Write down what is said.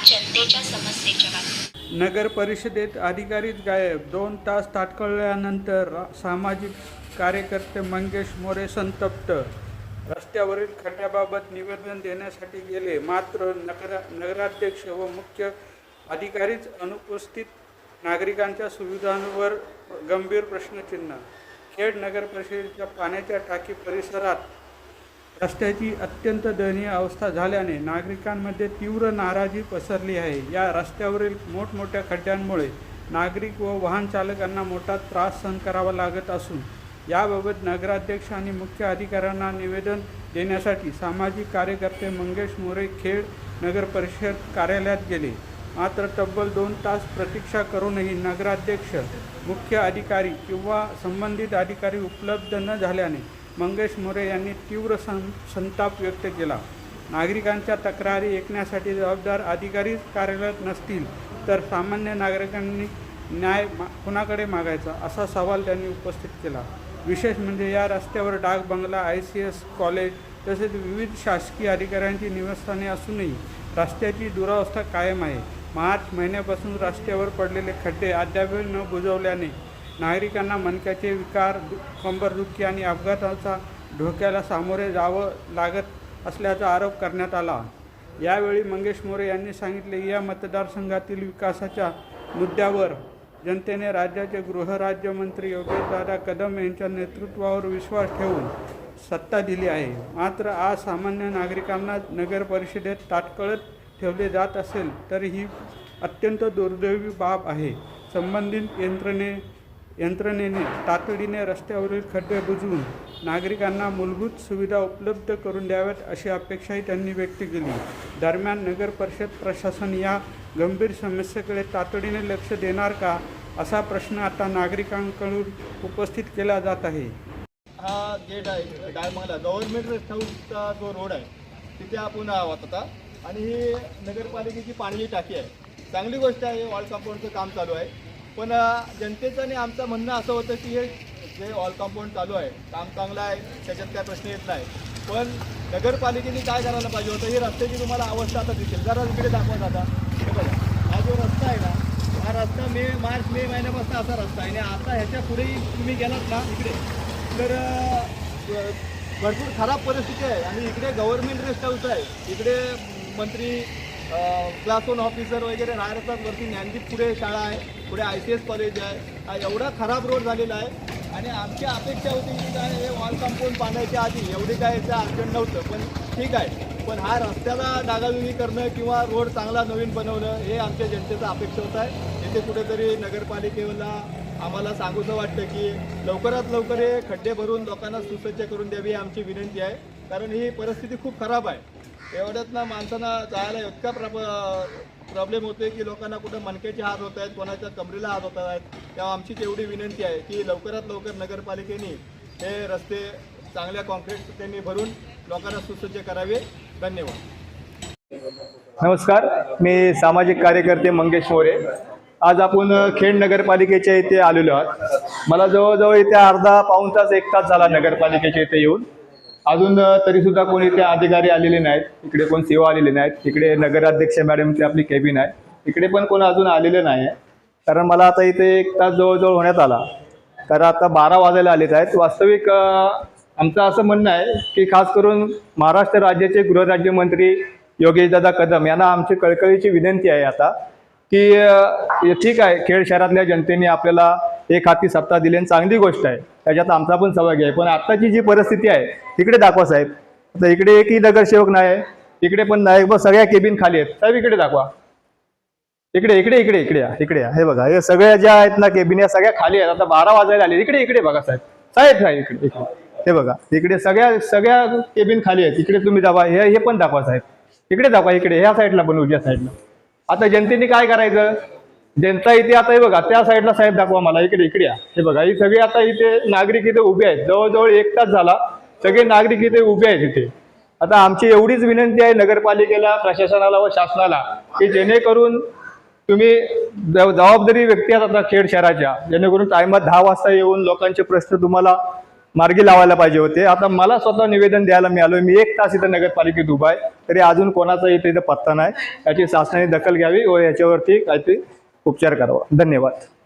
जनतेच्या समस्येच्या बातम्या। नगर परिषदेत अधिकारीच गायब, 2 तास ताटकळल्यानंतर सामाजिक कार्यकर्ते मंगेश मोरे संतप्त। रस्त्यावरील खड्ड्याबाबत निवेदन देण्यासाठी गेले, मात्र नगराध्यक्ष व मुख्य अधिकारीच अनुपस्थित। नागरिकांच्या सुविधांवर गंभीर प्रश्नचिन्ह। खेड नगर परिषदेच्या पाण्याच्या टाकी परिसरात रस्त्याची अत्यंत दयनीय अवस्था झाल्याने नागरिकांमध्ये तीव्र नाराजी पसरली आहे। या रस्त्यावरील मोठमोठ्या खड्ड्यांमुळे नागरिक व वाहन चालकांना मोठा त्रास सहन करावा लागत असून याबाबत नगराध्यक्ष आणि मुख्य अधिकाऱ्यांना निवेदन देण्यासाठी सामाजिक कार्यकर्ते मंगेश मोरे खेड नगर परिषद कार्यालयात गेले, मात्र तब्बल 2 तास प्रतीक्षा करूनही नगराध्यक्ष, मुख्य अधिकारी किंवा संबंधित अधिकारी उपलब्ध न झाल्याने मंगेश मोरे यांनी तीव्र संताप व्यक्त केला। नागरिकांच्या तक्रारी ऐकण्यासाठी जबाबदार अधिकारी कार्यालयात नसतील तर सामान्य नागरिकांनी न्याय कुणाकडे मागायचा, असा सवाल त्यांनी उपस्थित केला। विशेष म्हणजे या रस्त्यावर डाक बंगला, ICS कॉलेज तसेच विविध शासकीय अधिकाऱ्यांची निवासस्थाने असूनही रस्त्याची दुरावस्था कायम आहे। मार्च महिन्यापासून रस्त्यावर पडलेले खड्डे अद्याप न बुजवल्याने नागरिकांना मणक्याचे विकार, कंबरदुखी आणि अपघाताचा धोक्याला सामोरे जावं लागत असल्याचा आरोप करण्यात आला। यावेळी मंगेश मोरे यांनी सांगितले की या मतदारसंघातील विकासाच्या मुद्द्यावर जनतेने राज्याचे गृहराज्यमंत्री योगेशदादा कदम यांच्या नेतृत्वावर विश्वास ठेवून सत्ता दिली आहे, मात्र आज सामान्य नागरिकांना नगर परिषदेत ताटकळत ठेवले जात असेल तर ही अत्यंत दुर्दैवी बाब आहे। संबंधित यंत्रणेने तातडीने रस्त्यावरील खड्डे बुजवून नागरिकांना मूलभूत सुविधा उपलब्ध करून द्याव्यात अशी अपेक्षाही त्यांनी व्यक्त केली। दरम्यान नगर परिषद प्रशासन या गंभीर समस्येकडे तातडीने लक्ष देणार का, असा प्रश्न आता नागरिकांकडून उपस्थित केला जात आहे। हा गेट आहे डायमंगला गव्हर्नमेंट रेस्ट हाऊसचा जो रोड आहे तिथे आपण आहोत आता, आणि ही नगरपालिकेची पाण्याची टाकी आहे। चांगली गोष्ट आहे, वॉल कंपाऊंडचं काम चालू आहे, पण जनतेचं आणि आमचं म्हणणं असं होतं की हे जे वॉल कंपाऊंड चालू आहे काम चांगलं आहे, त्याच्यात काय प्रश्न येत नाही, पण नगरपालिकेने काय करायला पाहिजे होतं, ही रस्त्याची तुम्हाला अवस्था आता दिसेल, जरा इकडे दाखवा आता। हे बघा, हा जो रस्ता आहे ना, हा रस्ता मार्च मे महिन्यापासून असा रस्ता आहे, आणि आता ह्याच्या पुढेही तुम्ही गेलात ना इकडे तर भरपूर खराब परिस्थिती आहे। आणि इकडे गव्हर्नमेंट रेस्ट हाऊस आहे, इकडे मंत्री, क्लास 1 ऑफिसर वगैरे राहतात, वरती ज्ञानदीप पुढे शाळा आहे, पुढे ICS कॉलेज आहे। हा एवढा खराब रोड झालेला आहे, आणि आमची अपेक्षा होती की काय हे वॉल कंपाऊंड बांधायच्या आधी एवढी काय याचं अडचण नव्हतं, पण ठीक आहे, पण हा रस्त्याला डागाडुगी करणं किंवा रोड चांगला नवीन बनवणं हे आमच्या जनतेचं अपेक्षा होत आहे। इथे कुठेतरी नगरपालिकेला आम्हाला सांगूचं वाटतं की लवकरात लवकर हे खड्डे भरून लोकांना सुसज्ज करून द्यावी आमची विनंती आहे, कारण ही परिस्थिती खूप खराब आहे। एवढ्यात ना माणसांना जायला इतका प्रॉब्लेम होतोय की लोकांना कुठं मणक्याचे हात होत आहेत, कोणाच्या कमरेला हात होत आहेत। तेव्हा आमची तेवढी विनंती आहे की लवकरात लवकर नगरपालिकेने हे रस्ते चांगल्या कॉन्क्रीट त्यांनी भरून लोकांना सुसज्ज करावे। धन्यवाद। नमस्कार, मी सामाजिक कार्यकर्ते मंगेश मोरे। आज आपण खेड नगरपालिकेच्या इथे आलेलो आहोत। मला जवळजवळ इथे अर्धा पाऊण तास 1 तास झाला नगरपालिकेच्या इथे येऊन, अजून तरीसुद्धा कोणी इथे अधिकारी आलेले नाहीत, इकडे कोण सेवा आलेले नाहीत। इकडे नगराध्यक्ष मॅडमची आपली केबिन आहे, इकडे पण कोण अजून आलेले नाही आहे, कारण मला आता इथे 1 तास जवळजवळ होण्यात आला, कारण आता 12 वाजायला आलेत आहेत। वास्तविक आमचं असं म्हणणं आहे की खास करून महाराष्ट्र राज्याचे गृहराज्यमंत्री योगेशदादा कदम यांना आमची कळकळीची विनंती आहे आता की ठीक आहे, खेड शहरातल्या जनतेने आपल्याला एक हाती सत्ता दिली आणि चांगली गोष्ट आहे, त्याच्यात आमचा पण सहभाग आहे, पण आत्ताची जी परिस्थिती आहे तिकडे दाखवा साहेब। आता इकडे एकही नगरसेवक नाही आहे, इकडे पण नाही, बस सगळ्या केबिन खाली आहेत। साहेब इकडे दाखवा, इकडे इकडे इकडे इकडे या, इकडे या, हे बघा, हे सगळ्या ज्या आहेत ना केबिन या सगळ्या खाली आहेत। आता 12 वाजायला आले, इकडे इकडे बघा साहेब, साहेब साहेब इकडे इकडे, हे बघा इकडे सगळ्या केबिन खाली आहेत, इकडे तुम्ही दाखवा, हे पण दाखवा साहेब, इकडे दाखवा, इकडे ह्या साईडला पण उजव्या साईडला। आता जनतेने काय करायचं, जनता इथे आता हे बघा त्या साईडला साहेब दाखवा मला, इकडे इकडे या, हे बघा ही सगळे आता इथे नागरिक इथे उभे आहेत, जवळजवळ 1 तास झाला सगळे नागरिक इथे उभे आहेत इथे। आता आमची एवढीच विनंती आहे नगरपालिकेला, प्रशासनाला व शासनाला की जेणेकरून तुम्ही जबाबदारी व्यक्ती आहेत आता खेड शहराच्या, जेणेकरून टायमात 10 वाजता येऊन लोकांचे प्रश्न तुम्हाला मार्गी लावायला पाहिजे होते. आता मला स्वतः निवेदन द्यायला मिळालं, मी 1 तास इथं नगरपालिकेत उभा आहे, तरी अजून कोणाचा इथे पत्ता नाही. याची शासनाने दखल घ्यावी व याच्यावरती काहीतरी उपचार करावा. धन्यवाद.